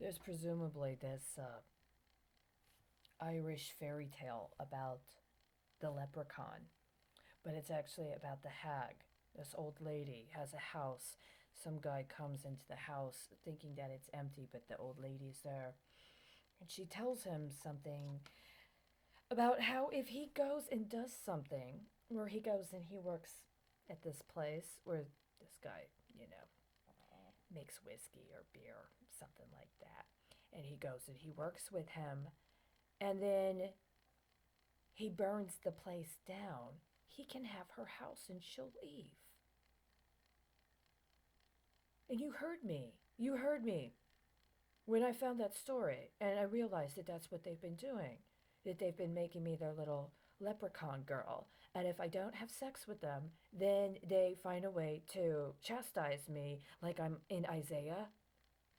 There's presumably this Irish fairy tale about the leprechaun, but it's actually about the hag. This old lady has a house. Some guy comes into the house thinking that it's empty, but the old lady's there. And she tells him something about how if he goes and does something, where he goes and he works at this place where this guy, you know, makes whiskey or beer, something like that. And he goes and he works with him, and then he burns the place down. He can have her house and she'll leave. And you heard me. You heard me when I found that story, and I realized that that's what they've been doing. That they've been making me their little leprechaun girl. And if I don't have sex with them, then they find a way to chastise me, like I'm in Isaiah,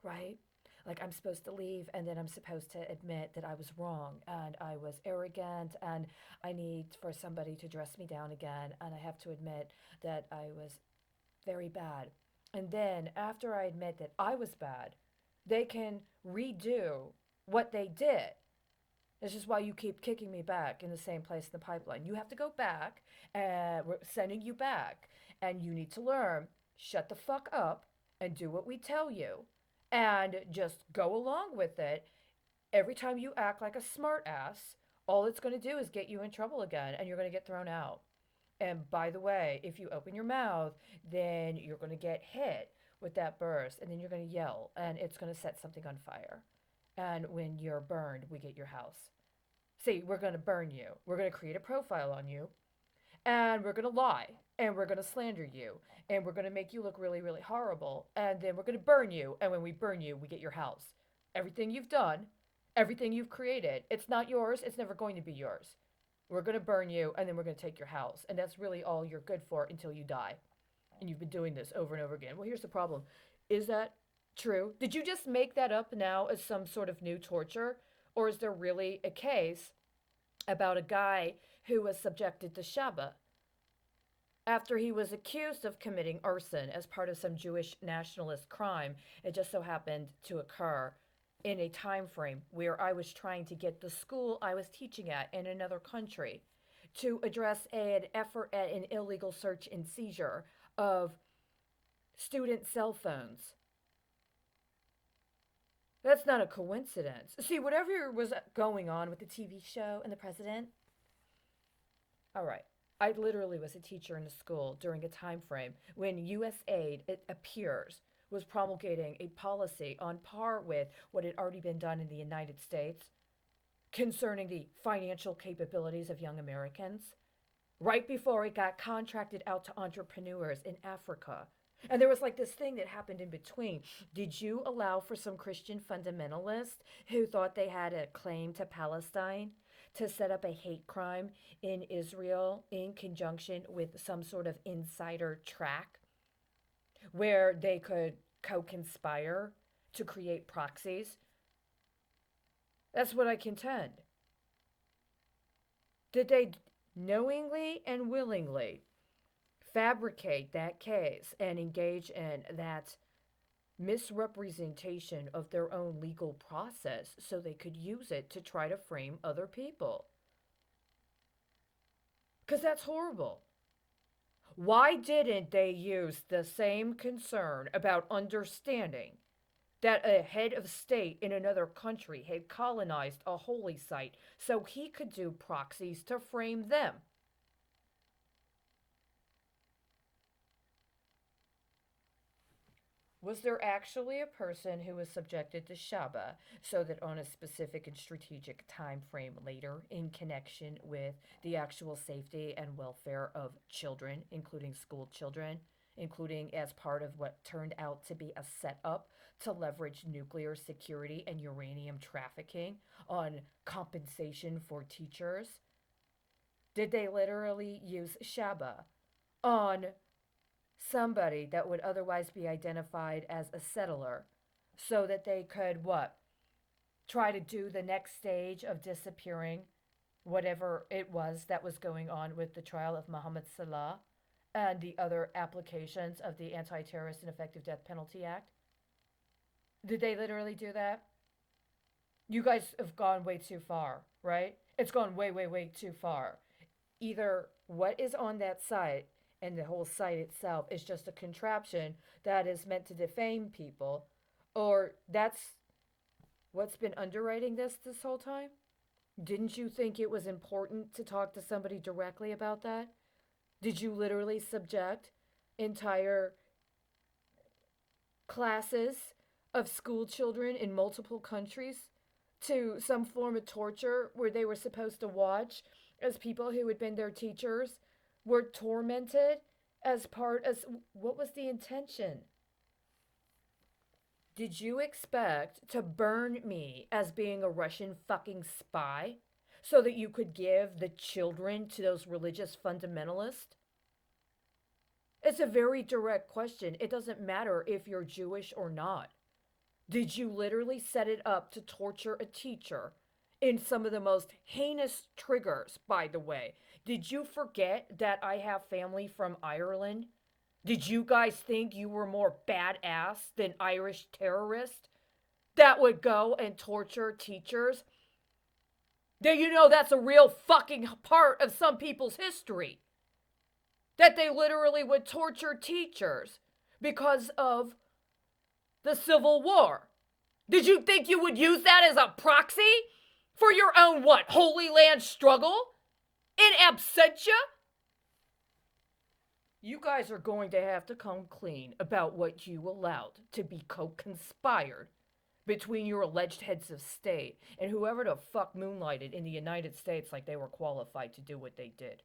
right? Like I'm supposed to leave, and then I'm supposed to admit that I was wrong and I was arrogant, and I need for somebody to dress me down again, and I have to admit that I was very bad. And then after I admit that I was bad, they can redo what they did. This is why you keep kicking me back in the same place in the pipeline. You have to go back, and we're sending you back. And you need to learn, shut the fuck up and do what we tell you. And just go along with it. Every time you act like a smart ass, all it's going to do is get you in trouble again, and you're going to get thrown out. And by the way, if you open your mouth, then you're going to get hit with that burst, and then you're going to yell, and it's going to set something on fire. And when you're burned, we get your house. See, we're going to burn you. We're going to create a profile on you, and we're going to lie, and we're going to slander you, and we're going to make you look really, really horrible, and then we're going to burn you. And when we burn you, we get your house. Everything you've done, everything you've created, it's not yours. It's never going to be yours. We're going to burn you, and then we're going to take your house. And that's really all you're good for until you die. And you've been doing this over and over again. Well, here's the problem. Is that true? Did you just make that up now as some sort of new torture? Or is there really a case about a guy who was subjected to Shabbat after he was accused of committing arson as part of some Jewish nationalist crime? It just so happened to occur in a time frame where I was trying to get the school I was teaching at in another country to address an effort at an illegal search and seizure of student cell phones. That's not a coincidence. See, whatever was going on with the TV show and the president, all right. I literally was a teacher in a school during a time frame when US aid, it appears, was promulgating a policy on par with what had already been done in the United States concerning the financial capabilities of young Americans, right before it got contracted out to entrepreneurs in Africa. And there was like this thing that happened in between. Did you allow for some Christian fundamentalists who thought they had a claim to Palestine to set up a hate crime in Israel in conjunction with some sort of insider track where they could co conspire to create proxies? That's what I contend. Did they knowingly and willingly fabricate that case and engage in that misrepresentation of their own legal process so they could use it to try to frame other people? Because that's horrible. Why didn't they use the same concern about understanding that a head of state in another country had colonized a holy site so he could do proxies to frame them? Was there actually a person who was subjected to Shaba so that on a specific and strategic time frame later, in connection with the actual safety and welfare of children, including school children, including as part of what turned out to be a setup to leverage nuclear security and uranium trafficking on compensation for teachers? Did they literally use Shaba on somebody that would otherwise be identified as a settler so that they could what? Try to do the next stage of disappearing whatever it was that was going on with the trial of Mohammed Salah and the other applications of the Anti Terrorist and Effective Death Penalty Act? Did they literally do that? You guys have gone way too far, right? It's gone way, way, way too far. Either what is on that site and the whole site itself is just a contraption that is meant to defame people, or that's what's been underwriting this whole time. Didn't you think it was important to talk to somebody directly about that? Did you literally subject entire classes of school children in multiple countries to some form of torture where they were supposed to watch as people who had been their teachers were tormented as what was the intention? Did you expect to burn me as being a Russian fucking spy so that you could give the children to those religious fundamentalists? It's a very direct question. It doesn't matter if you're Jewish or not. Did you literally set it up to torture a teacher in some of the most heinous triggers, by the way? Did you forget that I have family from Ireland? Did you guys think you were more badass than Irish terrorists that would go and torture teachers? Do you know that's a real fucking part of some people's history? That they literally would torture teachers because of the Civil War. Did you think you would use that as a proxy for your own what? Holy Land struggle? In absentia? You guys are going to have to come clean about what you allowed to be co-conspired between your alleged heads of state and whoever the fuck moonlighted in the United States like they were qualified to do what they did.